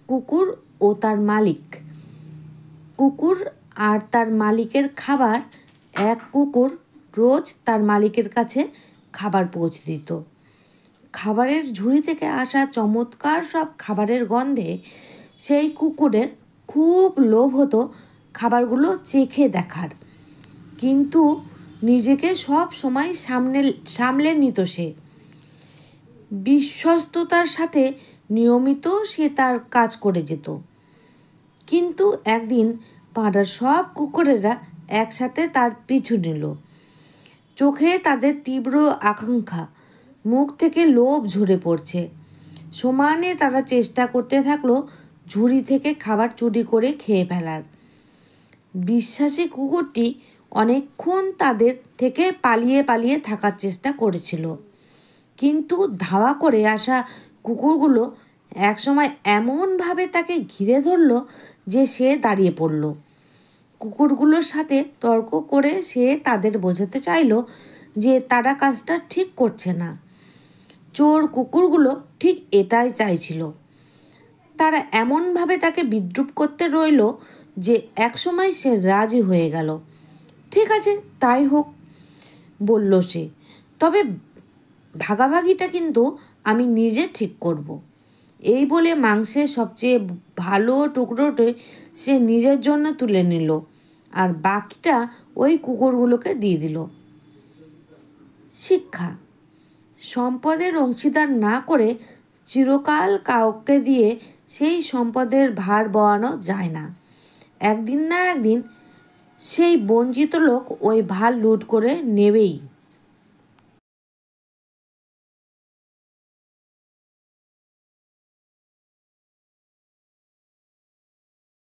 কুকুর ও তার মালিক। কুকুর আর তার মালিকের খাবার। এক কুকুর রোজ তার মালিকের কাছে খাবার পৌঁছে দিত। খাবারের ঝুড়ি থেকে আসা চমৎকার সব খাবারের গন্ধে সেই কুকুরের খুব লোভ হতো খাবারগুলো চেখে দেখার, কিন্তু নিজেকে সব সময় সামলে নিত সে। বিশ্বস্ততার সাথে নিয়মিত সে তার কাজ করে যেত। কিন্তু একদিন পাড়ার সব কুকুরেরা একসাথে তার পিছু নিল। চোখে তাদের তীব্র আকাঙ্ক্ষা, মুখ থেকে লোভ ঝরে পড়ছে। সমানে তারা চেষ্টা করতে থাকলো ঝুড়ি থেকে খাবার চুরি করে খেয়ে ফেলার। বিশ্বাসী কুকুরটি অনেকক্ষণ তাদের থেকে পালিয়ে থাকার চেষ্টা করেছিল, কিন্তু ধাওয়া করে আসা কুকুরগুলো একসময় এমনভাবে তাকে ঘিরে ধরল যে সে দাঁড়িয়ে পড়ল। কুকুরগুলোর সাথে তর্ক করে সে তাদের বোঝাতে চাইল যে তারা কাজটা ঠিক করছে না। চোর কুকুরগুলো ঠিক এটাই চাইছিল। তারা এমনভাবে তাকে বিদ্রূপ করতে রইল যে একসময় সে রাজি হয়ে গেল। ঠিক আছে, তাই হোক, বলল সে, তবে ভাগাভাগিটা কিন্তু আমি নিজে ঠিক করব। এই বলে মাংসের সবচেয়ে ভালো টুকরোটি সে নিজের জন্য তুলে নিল আর বাকিটা ওই কুকুরগুলোকে দিয়ে দিল। শিক্ষা: সম্পদের অংশীদার না করে চিরকাল কাউকে দিয়ে সেই সম্পদের ভার বওয়ানো যায় না। একদিন না একদিন সেই বঞ্চিত লোক ওই ভার লুট করে নেবেই।